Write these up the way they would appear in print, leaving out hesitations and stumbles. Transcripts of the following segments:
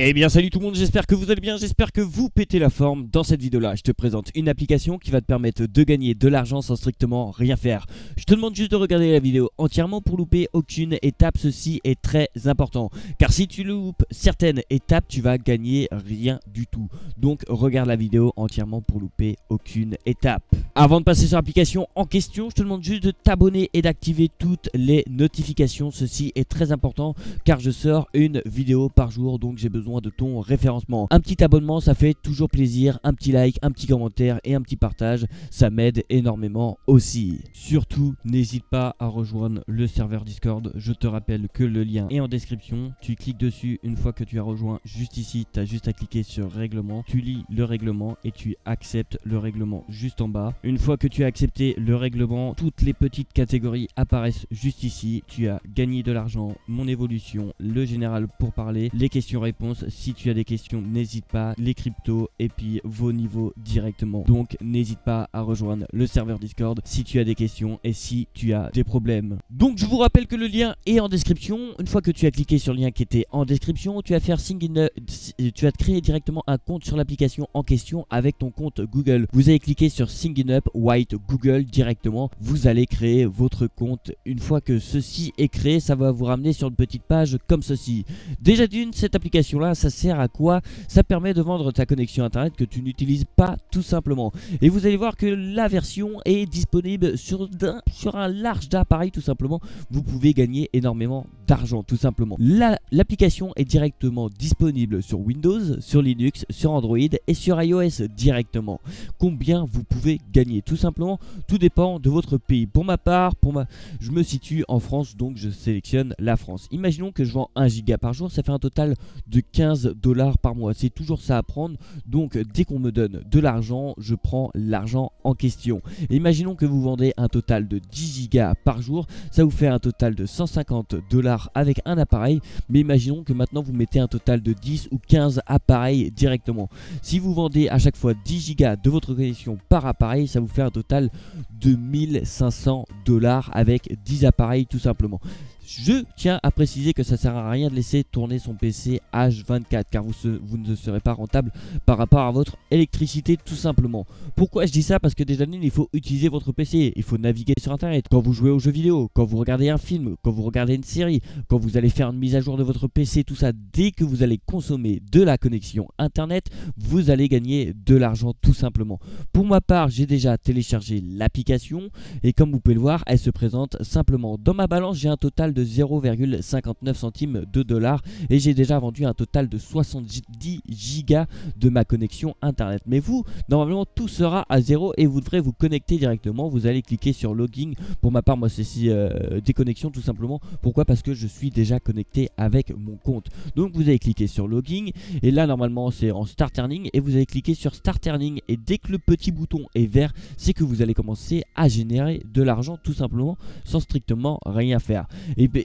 Eh bien salut tout le monde, j'espère que vous allez bien, j'espère que vous pétez la forme. Dans cette vidéo là, je te présente une application qui va te permettre de gagner de l'argent sans strictement rien faire. Je te demande juste de regarder la vidéo entièrement pour louper aucune étape, ceci est très important. Car si tu loupes certaines étapes, tu vas gagner rien du tout. Donc regarde la vidéo entièrement pour louper aucune étape. Avant de passer sur l'application en question, je te demande juste de t'abonner et d'activer toutes les notifications. Ceci est très important car je sors une vidéo par jour, donc j'ai besoin de ton référencement. Un petit abonnement, ça fait toujours plaisir, un petit like, un petit commentaire et un petit partage, ça m'aide énormément aussi. Surtout, n'hésite pas à rejoindre le serveur Discord. Je te rappelle que le lien est en description. Tu cliques dessus une fois que tu as rejoint. Juste ici, tu as juste à cliquer sur règlement. Tu lis le règlement et tu acceptes le règlement juste en bas. Une fois que tu as accepté le règlement, toutes les petites catégories apparaissent juste ici. Tu as gagné de l'argent, mon évolution, le général pour parler, les questions-réponses. Si tu as des questions, n'hésite pas, les cryptos et puis vos niveaux directement. Donc n'hésite pas à rejoindre le serveur Discord si tu as des questions et si tu as des problèmes. Donc je vous rappelle que le lien est en description. Une fois que tu as cliqué sur le lien qui était en description, tu vas faire tu vas te créer directement un compte sur l'application en question avec ton compte Google. Vous allez cliquer sur Sign Up White Google directement. Vous allez créer votre compte. Une fois que ceci est créé, ça va vous ramener sur une petite page comme ceci. Déjà d'une, cette application là, ça sert à quoi? Ça permet de vendre ta connexion internet que tu n'utilises pas tout simplement. Et vous allez voir que la version est disponible sur un large d'appareils tout simplement. Vous pouvez gagner énormément d'argent tout simplement. L'application est directement disponible sur Windows, sur Linux, sur Android et sur iOS directement. Combien vous pouvez gagner? Tout simplement, tout dépend de votre pays. Pour ma part, je me situe en France, donc je sélectionne la France. Imaginons que je vends 1 giga par jour, ça fait un total de 15 $ par mois. C'est toujours ça à prendre. Donc dès qu'on me donne de l'argent, je prends l'argent en question. Et imaginons que vous vendez un total de 10 gigas par jour, ça vous fait un total de 150 $ avec un appareil. Mais imaginons que maintenant vous mettez un total de 10 ou 15 appareils directement. Si vous vendez à chaque fois 10 gigas de votre connexion par appareil, ça vous fait un total de 1500 $ avec 10 appareils tout simplement. Je tiens à préciser que ça sert à rien de laisser tourner son PC H24 car vous ne serez pas rentable par rapport à votre électricité tout simplement. Pourquoi je dis ça? Parce que déjà il faut utiliser votre PC, il faut naviguer sur internet. Quand vous jouez aux jeux vidéo, quand vous regardez un film, quand vous regardez une série, quand vous allez faire une mise à jour de votre PC, tout ça, dès que vous allez consommer de la connexion internet, vous allez gagner de l'argent tout simplement. Pour ma part, j'ai déjà téléchargé l'application et comme vous pouvez le voir, elle se présente simplement. Dans ma balance, j'ai un total de 0,59 centimes de dollars et j'ai déjà vendu un total de 70 gigas de ma connexion internet. Mais vous, normalement tout sera à zéro et vous devrez vous connecter directement. Vous allez cliquer sur login. Pour ma part, moi c'est déconnexion tout simplement. Pourquoi? Parce que je suis déjà connecté avec mon compte. Donc vous allez cliquer sur login et là normalement c'est en start earning et vous allez cliquer sur start earning et dès que le petit bouton est vert, c'est que vous allez commencer à générer de l'argent tout simplement sans strictement rien faire.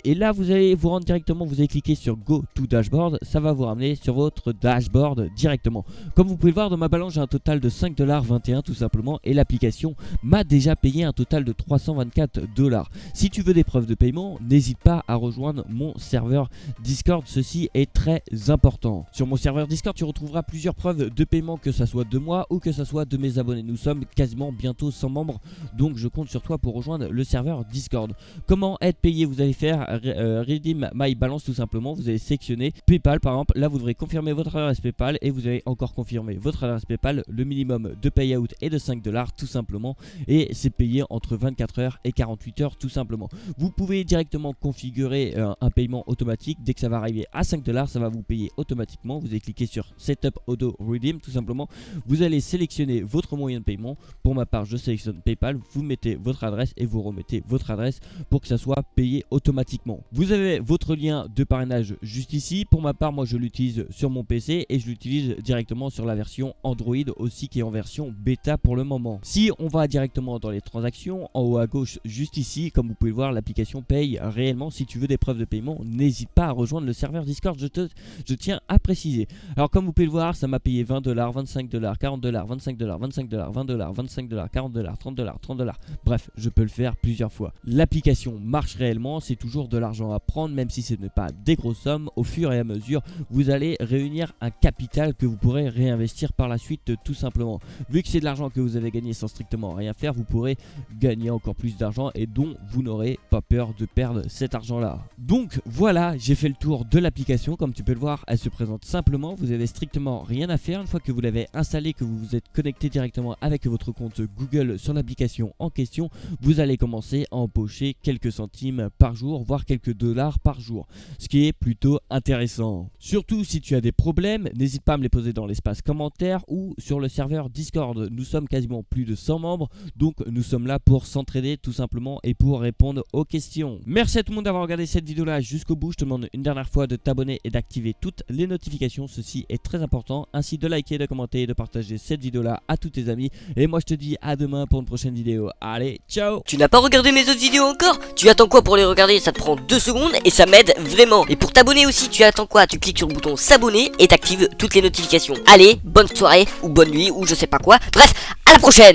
Et là vous allez vous rendre directement, vous allez cliquer sur Go to Dashboard, ça va vous ramener sur votre dashboard directement. Comme vous pouvez le voir, dans ma balance j'ai un total de 5,21 $ tout simplement et l'application m'a déjà payé un total de 324 $. Si tu veux des preuves de paiement, n'hésite pas à rejoindre mon serveur Discord, ceci est très important. Sur mon serveur Discord tu retrouveras plusieurs preuves de paiement, que ça soit de moi ou que ça soit de mes abonnés. Nous sommes quasiment bientôt 100 membres, donc je compte sur toi pour rejoindre le serveur Discord. Comment être payé? Vous allez faire Redeem My Balance tout simplement. Vous allez sélectionner PayPal par exemple. Là vous devrez confirmer votre adresse PayPal et vous allez encore confirmer votre adresse PayPal. Le minimum de payout est de 5 $ tout simplement et c'est payé entre 24 heures et 48 heures tout simplement. Vous pouvez directement configurer un paiement automatique. Dès que ça va arriver à 5 $, ça va vous payer automatiquement. Vous allez cliquer sur Setup Auto Redeem tout simplement. Vous allez sélectionner votre moyen de paiement. Pour ma part je sélectionne PayPal. Vous mettez votre adresse et vous remettez votre adresse pour que ça soit payé automatiquement. Vous avez votre lien de parrainage juste ici. Pour ma part, moi je l'utilise sur mon PC et je l'utilise directement sur la version Android aussi qui est en version bêta pour le moment. Si on va directement dans les transactions, en haut à gauche juste ici, comme vous pouvez le voir, l'application paye réellement. Si tu veux des preuves de paiement, n'hésite pas à rejoindre le serveur Discord, je tiens à préciser. Alors comme vous pouvez le voir, ça m'a payé 20 $, 25 $, 40 $, 25 $, 25 $, 20 $, 25 $, 40 $, 30 $, 30 $. Bref, je peux le faire plusieurs fois. L'application marche réellement, c'est toujours de l'argent à prendre, même si ce n'est pas des grosses sommes. Au fur et à mesure, vous allez réunir un capital que vous pourrez réinvestir par la suite tout simplement. Vu que c'est de l'argent que vous avez gagné sans strictement rien faire, vous pourrez gagner encore plus d'argent et dont vous n'aurez pas peur de perdre cet argent là. Donc voilà, j'ai fait le tour de l'application. Comme tu peux le voir, elle se présente simplement, vous avez strictement rien à faire. Une fois que vous l'avez installée, que vous vous êtes connecté directement avec votre compte Google sur l'application en question, vous allez commencer à empocher quelques centimes par jour, voire quelques dollars par jour, ce qui est plutôt intéressant. Surtout si tu as des problèmes, n'hésite pas à me les poser dans l'espace commentaire ou sur le serveur Discord. Nous sommes quasiment plus de 100 membres, donc nous sommes là pour s'entraider tout simplement et pour répondre aux questions. Merci à tout le monde d'avoir regardé cette vidéo là jusqu'au bout. Je te demande une dernière fois de t'abonner et d'activer toutes les notifications, ceci est très important, ainsi de liker, de commenter et de partager cette vidéo là à tous tes amis. Et moi je te dis à demain pour une prochaine vidéo. Allez, ciao. Tu n'as pas regardé mes autres vidéos encore? Tu attends quoi pour les regarder? Ça te prend 2 secondes et ça m'aide vraiment. Et pour t'abonner aussi, tu attends quoi? Tu cliques sur le bouton s'abonner et t'actives toutes les notifications. Allez, bonne soirée ou bonne nuit ou je sais pas quoi. Bref, à la prochaine.